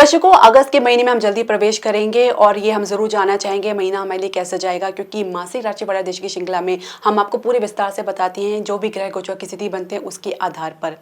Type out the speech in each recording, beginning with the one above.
दर्शकों, अगस्त के महीने में हम जल्दी प्रवेश करेंगे और ये हम जरूर जानना चाहेंगे महीना हमारे लिए कैसा जाएगा, क्योंकि मासिक राशि फल देश की श्रृंखला में हम आपको पूरे विस्तार से बताते हैं जो भी ग्रह गोचर की स्थिति बनते हैं उसके आधार पर।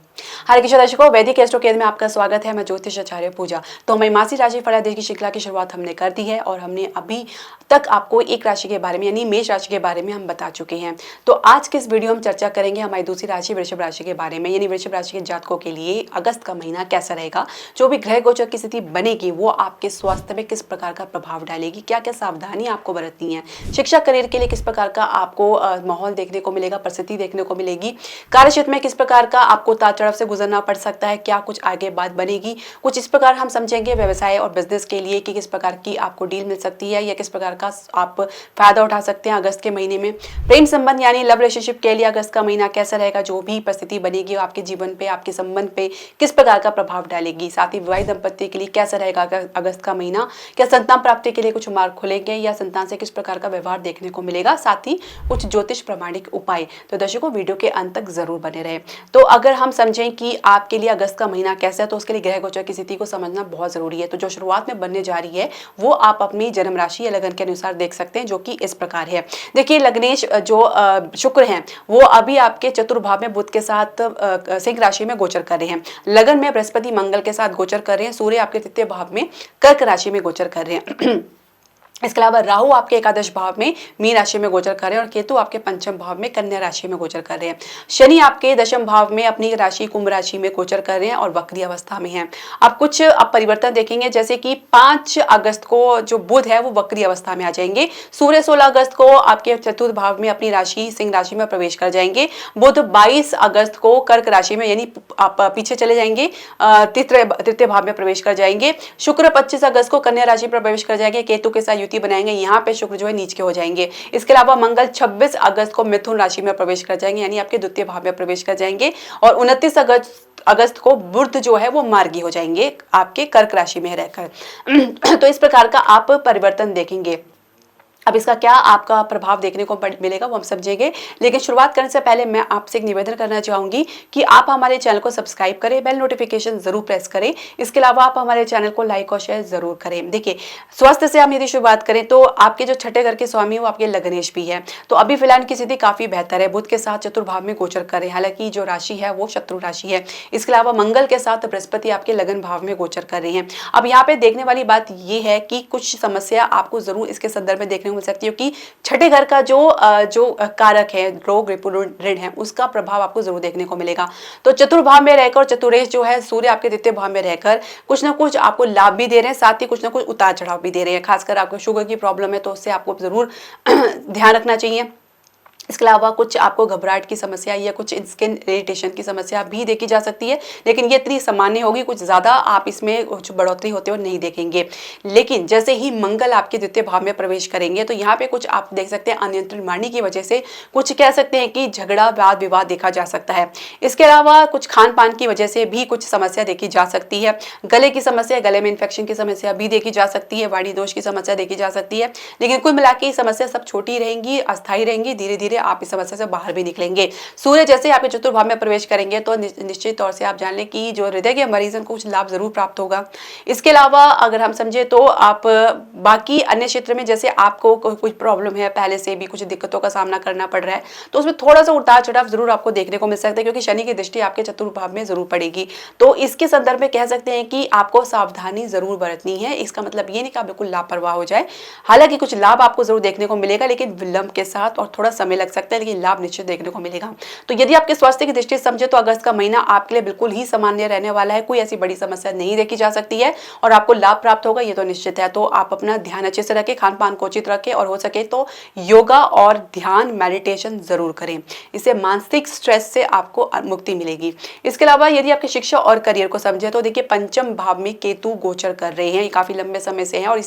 हरे कृष्ण दर्शकों, वैदिक एस्ट्रो केंद्र में आपका स्वागत है। मैं ज्योतिष आचार्य पूजा। तो हमारी मासिक राशि फल देश की श्रृंखला की शुरुआत हमने कर दी है और हमने अभी तक आपको एक राशि के बारे में यानी मेष राशि के बारे में हम बता चुके हैं। तो आज के इस वीडियो में हम चर्चा करेंगे हमारी दूसरी राशि वृषभ राशि के बारे में, यानी वृषभ राशि के जातकों के लिए अगस्त का महीना कैसा रहेगा, जो भी ग्रह गोचर की स्थिति बनेगी वो आपके स्वास्थ्य में किस प्रकार का प्रभाव डालेगी, क्या क्या सावधानी आपको बरतनी है, शिक्षा करियर के लिए किस प्रकार का आपको माहौल देखने को मिलेगा, परिस्थिति देखने को मिलेगी, कार्यक्षेत्र में किस प्रकार का आपको उतार चढ़ाव से गुजरना पड़ सकता है, क्या कुछ आगे बात बनेगी, कुछ इस प्रकार हम समझेंगे व्यवसाय और बिजनेस के लिए कि किस प्रकार की आपको डील मिल सकती है या किस प्रकार का आप फायदा उठा सकते हैं अगस्त के महीने में। प्रेम संबंध यानी लव रिलेशनशिप के लिए अगस्त का महीना कैसा रहेगा, जो भी परिस्थिति बनेगी आपके जीवन पे आपके संबंध पे किस प्रकार का प्रभाव डालेगी। साथ ही विवाहित दंपति के लिए कैसा रहेगा अगस्त का महीना, क्या संतान प्राप्ति के लिए कुछ मार्ग खुलेंगे या संतान से किस प्रकार का व्यवहार देखने को मिलेगा, साथ ही कुछ ज्योतिष प्रमाणिक उपाय। तो दर्शकों, वीडियो के अंत तक जरूर बने रहे। तो अगर हम समझें कि आपके लिए अगस्त का महीना कैसा है तो उसके लिए ग्रह गोचर की स्थिति को समझना बहुत जरूरी है। तो जो शुरुआत में बनने जा रही है वो आप अपनी जन्म राशि या लगन के अनुसार देख सकते हैं, जो कि इस प्रकार है। देखिए, लग्नेश जो शुक्र हैं वो अभी आपके चतुर्भाव में बुध के साथ सिंह राशि में गोचर कर रहे हैं। लगन में बृहस्पति मंगल के साथ गोचर कर रहे हैं। सूर्य आपके तृतीय भाव में कर्क राशि में गोचर कर रहे हैं। इसके अलावा राहु आपके एकादश भाव में मीन राशि में गोचर कर रहे हैं और केतु आपके पंचम भाव में कन्या राशि में गोचर कर रहे हैं। शनि आपके दशम भाव में अपनी राशि कुंभ राशि में गोचर कर रहे हैं और वक्री अवस्था में हैं। अब कुछ परिवर्तन देखेंगे, जैसे कि 5 अगस्त को जो बुध है वो वक्री अवस्था में आ जाएंगे। सूर्य 16 अगस्त को आपके चतुर्थ भाव में अपनी राशि सिंह राशि में प्रवेश कर जाएंगे। बुध 22 अगस्त को कर्क राशि में यानी आप पीछे चले जाएंगे, तृतीय भाव में प्रवेश कर जाएंगे। शुक्र 25 अगस्त को कन्या राशि पर प्रवेश कर जाएंगे, केतु के साथ बनाएंगे, यहाँ पे शुक्र जो है नीच के हो जाएंगे। इसके अलावा मंगल 26 अगस्त को मिथुन राशि में प्रवेश कर जाएंगे, यानी आपके द्वितीय भाव में प्रवेश कर जाएंगे। और 29 अगस्त को बुध जो है वो मार्गी हो जाएंगे आपके कर्क राशि में रहकर। तो इस प्रकार का आप परिवर्तन देखेंगे। अब इसका क्या आपका प्रभाव देखने को मिलेगा वो हम समझेंगे, लेकिन शुरुआत करने से पहले मैं आपसे एक निवेदन करना चाहूंगी कि आप हमारे चैनल को सब्सक्राइब करें, बेल नोटिफिकेशन जरूर प्रेस करें। इसके अलावा आप हमारे चैनल को लाइक और शेयर जरूर करें। देखिए, स्वास्थ्य से हम यदि शुरुआत करें तो आपके जो छठे घर के स्वामी वो आपके लग्नेश भी है, तो अभी फिलहाल की स्थिति काफी बेहतर है। बुध के साथ चतुर्भाव में गोचर कर रहे हैं, हालांकि जो राशि है वो शत्रु राशि है। इसके अलावा मंगल के साथ बृहस्पति आपके लगन भाव में गोचर कर रहे हैं। अब यहाँ पे देखने वाली बात ये है कि कुछ समस्या आपको जरूर इसके संदर्भ में देखने मिल सकती है कि छठे घर का जो कारक है, रोग ऋण है, उसका प्रभाव आपको जरूर देखने को मिलेगा। तो चतुर्भाव में रहकर चतुरेश जो है सूर्य आपके द्वितीय भाव में रहकर कुछ ना कुछ आपको लाभ भी दे रहे हैं, साथ ही कुछ ना कुछ उतार चढ़ाव भी दे रहे हैं। खासकर आपको शुगर की प्रॉब्लम है तो उससे आपको जरूर ध्यान रखना चाहिए। इसके अलावा कुछ आपको घबराहट की समस्या या कुछ स्किन इरिटेशन की समस्या भी देखी जा सकती है, लेकिन ये इतनी सामान्य होगी, कुछ ज़्यादा आप इसमें कुछ बढ़ोतरी होते हुए नहीं देखेंगे। लेकिन जैसे ही मंगल आपके द्वितीय भाव में प्रवेश करेंगे तो यहाँ पे कुछ आप देख सकते हैं अनियंत्रित वाणी की वजह से कुछ कह सकते हैं कि झगड़ा वाद विवाद देखा जा सकता है। इसके अलावा कुछ खान पान की वजह से भी कुछ समस्या देखी जा सकती है। गले की समस्या, गले में इन्फेक्शन की समस्या भी देखी जा सकती है, वाणी दोष की समस्या देखी जा सकती है। लेकिन कुल मिला के समस्या सब छोटी रहेंगी, अस्थायी रहेंगी, धीरे धीरे आप इस समस्या से बाहर भी निकलेंगे। सूर्य जैसे आपके चतुर्भाव में प्रवेश करेंगे तो निश्चित तौर से आप जान लें कि जो हृदय के मरीजों को कुछ लाभ जरूर प्राप्त होगा। इसके अलावा अगर हम समझे तो आप बाकी अन्य क्षेत्र में जैसे आपको कुछ प्रॉब्लम है, पहले से भी कुछ दिक्कतों का सामना करना पड़ रहा है, तो उसमें थोड़ा सा उतार चढ़ाव जरूर आपको देखने को मिल सकता है, क्योंकि शनि की दृष्टि आपके चतुर्भाव में जरूर पड़ेगी। तो इसके संदर्भ में कह सकते हैं कि आपको सावधानी जरूर बरतनी है। इसका मतलब ये नहीं कि आप बिल्कुल लापरवाह हो जाए। हालांकि कुछ लाभ आपको जरूर देखने को मिलेगा, लेकिन विलंब के साथ और थोड़ा समय लग सकता है, लेकिन लाभ निश्चित देखने को मिलेगा। तो यदि आपके स्वास्थ्य की दृष्टि से समझे तो अगस्त का महीना आपके लिए बिल्कुल ही सामान्य रहने वाला है। कोई ऐसी बड़ी समस्या नहीं देखी जा सकती है और आपको लाभ प्राप्त होगा, ये तो निश्चित है। तो आप अपना ध्यान अच्छे से रखें, खान पान को उचित रखें और हो सके तो योगा और ध्यान मेडिटेशन जरूर करें। इससे मानसिक स्ट्रेस से आपको मुक्ति मिलेगी। इसके अलावा यदि आपकी शिक्षा और करियर को समझे तो देखिए, पंचम भाव में केतु गोचर कर रहे हैं, ये काफी लंबे समय से हैं और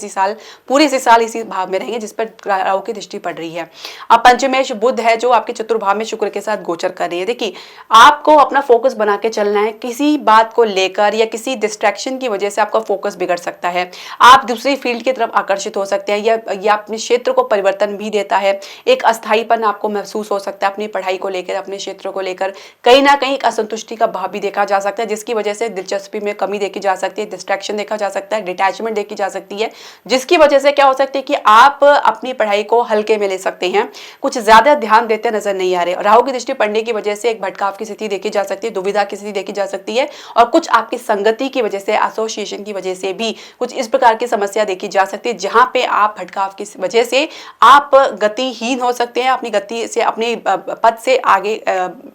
पूरे इसी साल इसी भाव में रहेंगे, जिस पर राहु की दृष्टि पड़ रही है। अब पंचमेश बुध है जो आपके चतुर्भाव में शुक्र के साथ गोचर कर रही है। देखिए, आपको अपना फोकस बना के चलना है। किसी बात को लेकर या किसी डिस्ट्रैक्शन की वजह से आपका फोकस बिगड़ सकता है। आप दूसरी फील्ड की तरफ आकर्षित हो सकते हैं या अपने क्षेत्र को परिवर्तन भी देता है। एक अस्थायीपन आपको महसूस हो सकता है अपनी पढ़ाई को लेकर, अपने क्षेत्र को लेकर। कहीं ना कहीं एक असंतुष्टि का भाव भी देखा जा सकता है, जिसकी वजह से दिलचस्पी में कमी देखी जा सकती है, डिस्ट्रैक्शन देखा जा सकता है, डिटैचमेंट देखी जा सकती है, जिसकी वजह से क्या हो सकती है कि आप अपनी पढ़ाई को हल्के में ले सकते हैं, कुछ ज्यादा ध्यान देते नजर नहीं आ रहे। राहु की दृष्टि पड़ने की वजह से एक भटकाव की स्थिति देखी जा सकती है, दुविधा की स्थिति देखी जा सकती है, और कुछ आपकी संगति की वजह से, एसोसिएशन की वजह से भी कुछ इस प्रकार की समस्या देखी जा सकती है, जहां पे आप भटकाव की वजह से आप गतिहीन हो सकते हैं, अपनी गति से, अपनी पद से आगे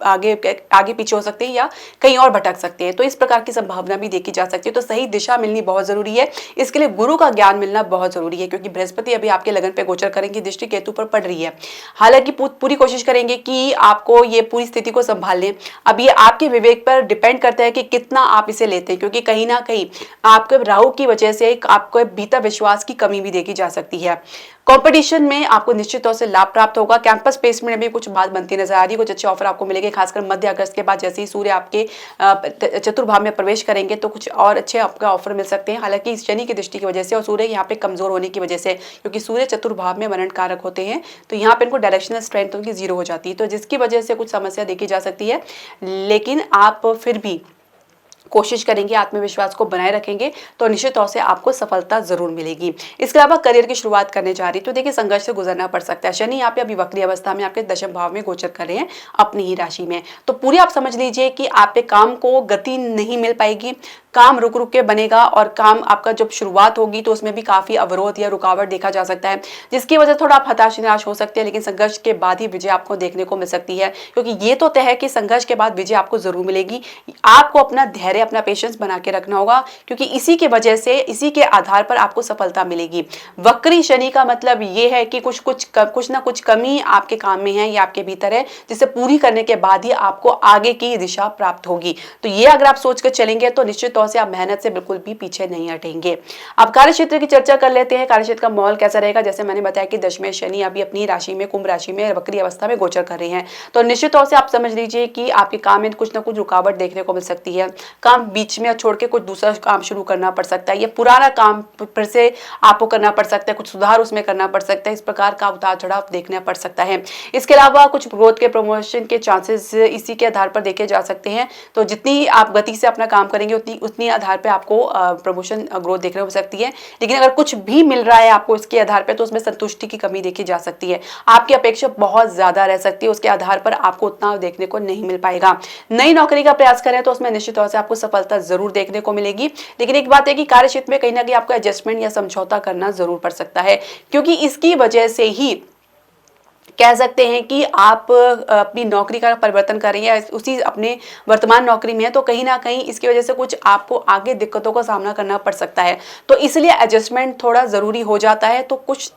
आगे आगे पीछे हो सकते हैं या कहीं और भटक सकते हैं। तो इस प्रकार की संभावना भी देखी जा सकती है। तो सही दिशा मिलनी बहुत जरूरी है। इसके लिए गुरु का ज्ञान मिलना बहुत जरूरी है, क्योंकि बृहस्पति अभी आपके लगन पे गोचर करेंगे, दृष्टि केतु पर पड़ रही है। हालांकि पूरी कोशिश करेंगे कि आपको ये पूरी स्थिति को संभाल लें। अब ये आपके विवेक पर डिपेंड करता है कि कितना आप इसे लेते हैं, क्योंकि कहीं ना कहीं आपके राहु की वजह से आपको भीतर विश्वास की कमी भी देखी जा सकती है। कंपटीशन में आपको निश्चित तौर से लाभ प्राप्त होगा। कैंपस प्लेसमेंट में भी कुछ बात बनती नजर आ रही है, कुछ अच्छे ऑफर आपको मिलेंगे, खासकर मध्य अगस्त के बाद जैसे ही सूर्य आपके चतुर्भाव में प्रवेश करेंगे तो कुछ और अच्छे आपको ऑफर मिल सकते हैं। हालांकि शनि की दृष्टि की वजह से और सूर्य यहाँ पे कमजोर होने की वजह से, क्योंकि सूर्य चतुर्भाव में मनन कारक होते हैं, तो यहाँ पे इनको डायरेक्शनल स्ट्रेंथ उनकी 0 हो जाती है, तो जिसकी वजह से कुछ समस्या देखी जा सकती है। लेकिन आप फिर भी कोशिश करेंगे, आत्मविश्वास को बनाए रखेंगे तो निश्चित तौर से आपको सफलता जरूर मिलेगी। इसके अलावा करियर की शुरुआत करने जा रही तो देखिए संघर्ष से गुजरना पड़ सकता है। शनि यहाँ पे अभी वक्री अवस्था में आपके दशम भाव में गोचर कर रहे हैं अपनी ही राशि में, तो पूरी आप समझ लीजिए कि आपके काम को गति नहीं मिल पाएगी, काम रुक रुक के बनेगा, और काम आपका जब शुरुआत होगी तो उसमें भी काफी अवरोध या रुकावट देखा जा सकता है, जिसकी वजह से थोड़ा आप हताश निराश हो सकते हैं। लेकिन संघर्ष के बाद ही विजय आपको देखने को मिल सकती है, क्योंकि ये तो तय है कि संघर्ष के बाद विजय आपको जरूर मिलेगी। आपको अपना धैर्य, अपना पेशेंस बना के रखना होगा, क्योंकि इसी के वजह से, इसी के आधार पर आपको सफलता मिलेगी। वक्री शनि का मतलब ये है कि कुछ ना कुछ कमी आपके काम में है या आपके भीतर है, जिसे पूरी करने के बाद ही आपको आगे की दिशा प्राप्त होगी। तो ये अगर आप सोच कर चलेंगे तो निश्चित तौर से आप मेहनत से बिल्कुल भी पीछे नहीं हटेंगे। अब कार्य क्षेत्र की चर्चा कर लेते हैं। कार्य क्षेत्र का माहौल कैसा रहेगा? जैसे मैंने बताया कि दशमें शनि अभी अपनी राशि में, कुंभ राशि में वक्री अवस्था में गोचर कर रहे हैं, तो निश्चित तौर से आप समझ लीजिए कि आपके काम में कुछ ना कुछ रुकावट देखने को मिल सकती है। काम बीच में छोड़ के कुछ दूसरा काम शुरू करना पड़ सकता है, या पुराना काम फिर से आपको करना पड़ सकता है, कुछ सुधार उसमें करना पड़ सकता है। इस प्रकार का उतार चढ़ाव देखना पड़ सकता है। इसके अलावा कुछ ग्रोथ के, प्रमोशन के चांसेस इसी के आधार पर देखे जा सकते हैं। तो जितनी आप गति से अपना काम करेंगे उतनी आधार पे आपको प्रमोशन ग्रोथ देखने को मिल सकती है। लेकिन अगर कुछ भी मिल रहा है आपको इसके आधार पे, तो उसमें संतुष्टि की कमी देखी जा सकती है। आपकी अपेक्षा बहुत ज्यादा रह सकती है, उसके आधार पर आपको उतना देखने को नहीं मिल पाएगा। नई नौकरी का प्रयास करें तो उसमें निश्चित तौर से आपको सफलता जरूर देखने को मिलेगी। लेकिन एक बात है कि कार्य क्षेत्र में कहीं ना कहीं आपको एडजस्टमेंट या समझौता करना जरूर पड़ सकता है, क्योंकि इसकी वजह से ही कह सकते हैं कि आप अपनी नौकरी का परिवर्तन कर रही हैं, उसी अपने वर्तमान नौकरी में है, तो कहीं ना कहीं इसकी वजह से कुछ आपको आगे दिक्कतों का सामना करना पड़ सकता है। तो इसलिए एडजस्टमेंट थोड़ा जरूरी हो जाता है। तो कुछ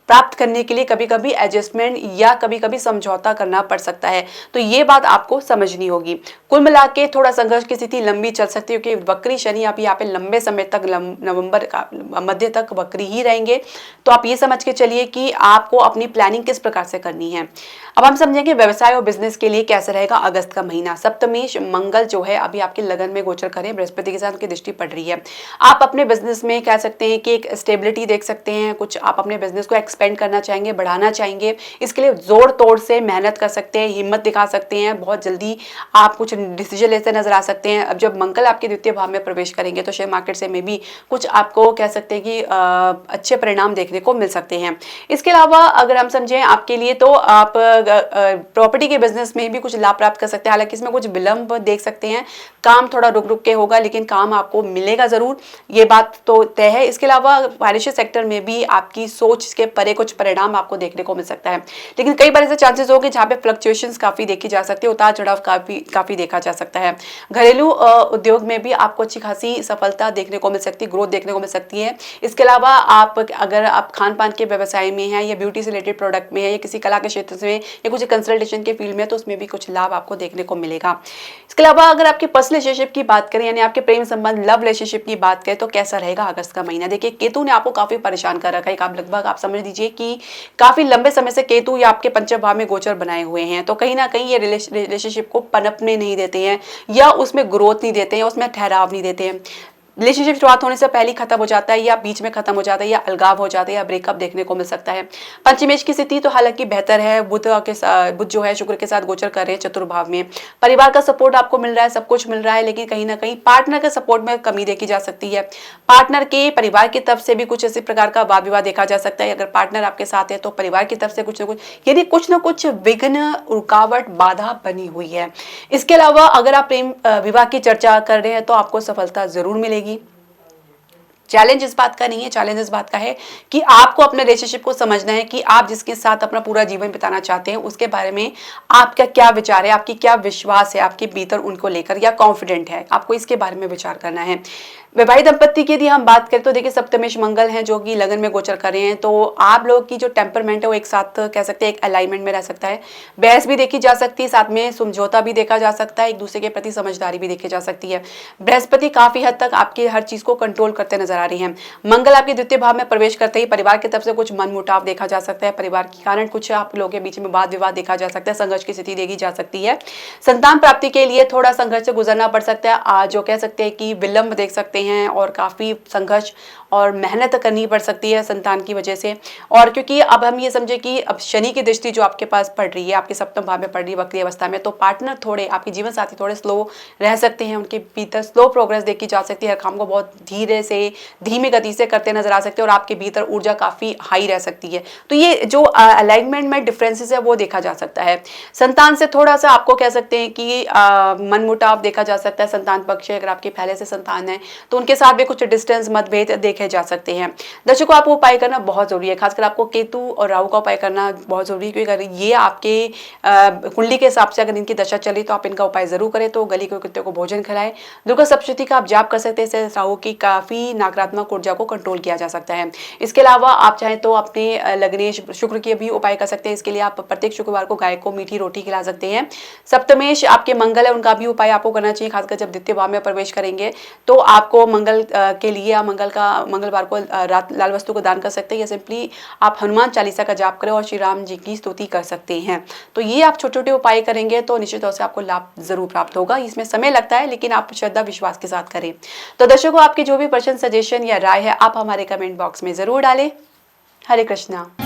प्राप्त करने के लिए कभी कभी एडजस्टमेंट या कभी कभी समझौता करना पड़ सकता है, तो ये बात आपको समझनी होगी। कुल मिला के थोड़ा संघर्ष की स्थिति लंबी चल सकती है, क्योंकि वक्री शनि आप यहाँ पे लंबे समय तक, नवंबर का मध्य तक वक्री ही रहेंगे। तो आप ये समझ के चलिए कि आपको अपनी प्लानिंग किस प्रकार से करनी है। अब हम समझेंगे व्यवसाय और बिजनेस के लिए कैसे रहेगा अगस्त का महीना। सप्तमेश मंगल जो है अभी आपके लगन में गोचर करें, बृहस्पति के साथ उनकी दृष्टि पड़ रही है। आप अपने बिजनेस में कह सकते हैं कि एक स्टेबिलिटी देख सकते हैं, कुछ आप अपने बिजनेस को एक्सपेंड करना चाहेंगे, बढ़ाना चाहेंगे। इसके लिए जोड़ तोड़ से मेहनत कर सकते हैं, हिम्मत दिखा सकते हैं, बहुत जल्दी आप कुछ डिसीजन लेते नजर आ सकते हैं। अब जब मंगल आपके द्वितीय भाव में प्रवेश करेंगे तो शेयर मार्केट से में भी कुछ आपको कह सकते हैं कि अच्छे परिणाम देखने को मिल सकते हैं। इसके अलावा अगर हम समझें आपके लिए, तो आप प्रॉपर्टी के बिजनेस में भी कुछ लाभ प्राप्त कर सकते हैं। हालांकि इसमें कुछ विलंब देख सकते हैं, काम थोड़ा रुक रुक के होगा, लेकिन काम आपको मिलेगा जरूर, ये बात तो तय है। इसके अलावा फाइनेंशियल सेक्टर में भी आपकी सोच के परे कुछ परिणाम आपको देखने को मिल सकता है। लेकिन कई बार ऐसे चांसेस होंगे जहाँ पे फ्लक्चुएशंस काफी देखी जा सकती है, उतार चढ़ाव काफी देखा जा सकता है। घरेलू उद्योग में भी आपको अच्छी खासी सफलता देखने को मिल सकती है, ग्रोथ देखने को मिल सकती है। इसके अलावा अगर आप खान पान के व्यवसाय में हैं, या ब्यूटी से रिलेटेड प्रोडक्ट में है, या किसी कला के क्षेत्र में, या कुछ कंसल्टेशन के फील्ड में, तो उसमें भी कुछ लाभ आपको देखने को मिलेगा। इसके अलावा अगर आपकी पर्सनल रिलेशनशिप की बात करें, यानी आपके प्रेम संबंध, लव रिलेशनशिप की बात करें, तो कैसा रहेगा अगस्त का महीना। देखिए केतु ने आपको काफी परेशान कर रखा है। आप लगभग आप समझ लीजिए लीजिए कि काफी लंबे समय से केतु या आपके पंचम भाव में गोचर बनाए हुए हैं, तो कहीं ना कहीं ये रिलेशनशिप को पनपने नहीं देते हैं या उसमें ग्रोथ नहीं देते हैं, उसमें ठहराव नहीं देते हैं। रिलेशनशिप शुरुआत होने से पहले ही खत्म हो जाता है या बीच में खत्म हो जाता है या अलगाव हो जाता है या ब्रेकअप देखने को मिल सकता है। पंचमेश की स्थिति तो हालांकि बेहतर है, बुध जो है शुक्र के साथ गोचर कर रहे हैं चतुर्भाव में। परिवार का सपोर्ट आपको मिल रहा है, सब कुछ मिल रहा है, लेकिन कहीं ना कहीं पार्टनर के सपोर्ट में कमी देखी जा सकती है। पार्टनर के परिवार की तरफ से भी कुछ इसी प्रकार का वाद विवाद देखा जा सकता है। अगर पार्टनर आपके साथ है तो परिवार की तरफ से कुछ ना कुछ, यानी कुछ ना कुछ विघ्न, रुकावट, बाधा बनी हुई है। इसके अलावा अगर आप प्रेम विवाह की चर्चा कर रहे हैं तो आपको सफलता जरूर मिलेगी। चैलेंज इस बात का नहीं है, चैलेंज इस बात का है कि आपको अपने रिलेशनशिप को समझना है कि आप जिसके साथ अपना पूरा जीवन बिताना चाहते हैं उसके बारे में आपका क्या विचार है, आपकी क्या विश्वास है आपके भीतर उनको लेकर, या कॉन्फिडेंट है, आपको इसके बारे में विचार करना है। वैवाहिक दंपत्ति की यदि हम बात करें तो देखिए सप्तमेश मंगल हैं जो कि लगन में गोचर कर रहे हैं, तो आप लोगों की जो टेम्परमेंट है वो एक साथ कह सकते हैं एक अलाइनमेंट में रह सकता है। बहस भी देखी जा सकती है, साथ में समझौता भी देखा जा सकता है, एक दूसरे के प्रति समझदारी भी देखी जा सकती है। बृहस्पति काफी हद तक आपके हर चीज को कंट्रोल करते नजर आ रही है। मंगल आपके द्वितीय भाव में प्रवेश करते ही परिवार की तरफ से कुछ मनमुटाव देखा जा सकता है, परिवार के कारण कुछ आप लोगों के बीच में वाद विवाद देखा जा सकता है, संघर्ष की स्थिति देखी जा सकती है। संतान प्राप्ति के लिए थोड़ा संघर्ष से गुजरना पड़ सकता है, आज जो कह सकते हैं कि विलंब देख सकते हैं और काफी संघर्ष और मेहनत करनी पड़ सकती है संतान की वजह से। और क्योंकि अब हम ये समझे कि अब शनि की दृष्टि जो आपके पास पड़ रही है, आपके सप्तम भाव में पड़ रही है वक्री अवस्था में, तो पार्टनर थोड़े, आपके जीवन साथी थोड़े स्लो रह सकते हैं, उनके भीतर स्लो प्रोग्रेस देखी जा सकती है, हर काम को बहुत धीरे से धीमी गति से करते नजर आ सकते हैं और आपके भीतर ऊर्जा काफी हाई रह सकती है। तो ये जो अलाइनमेंट में डिफरेंसेस है वो देखा जा सकता है। संतान से थोड़ा सा आपको कह सकते हैं कि मनमुटाव देखा जा सकता है। संतान पक्ष अगर आपके पहले से संतान है तो उनके साथ भी कुछ डिस्टेंस, मतभेद देखे जा सकते हैं। दर्शकों, आपको उपाय करना बहुत जरूरी है, खासकर आपको केतु और राहु का उपाय करना बहुत जरूरी है, क्योंकि अगर ये आपके कुंडली के हिसाब से अगर इनकी दशा चली तो आप इनका उपाय जरूर करें। तो गली के कुत्ते को भोजन खिलाएं। दुर्गा सप्तशती का आप जाप कर सकते हैं, इससे राहु की काफी नकारात्मक ऊर्जा को कंट्रोल किया जा सकता है। इसके अलावा आप चाहें तो अपने लग्नेश शुक्र के भी उपाय कर सकते हैं। इसके लिए आप प्रत्येक शुक्रवार को गाय को मीठी रोटी खिला सकते हैं। सप्तमेश आपके मंगल है, उनका भी उपाय आपको करना चाहिए, खासकर जब द्वितीय भाव में प्रवेश करेंगे तो आपको मंगल के लिए मंगलवार को लाल वस्तु को दान कर सकते हैं, या सिंपली आप हनुमान चालीसा का जाप करें और श्री राम जी की स्तुति कर सकते हैं। तो ये आप छोटे छोटे उपाय करेंगे तो निश्चित तौर से आपको लाभ जरूर प्राप्त होगा। इसमें समय लगता है लेकिन आप श्रद्धा विश्वास के साथ करें। तो दर्शकों, आपके जो भी प्रश्न, सजेशन या राय है आप हमारे कमेंट बॉक्स में जरूर डालें। हरे कृष्णा।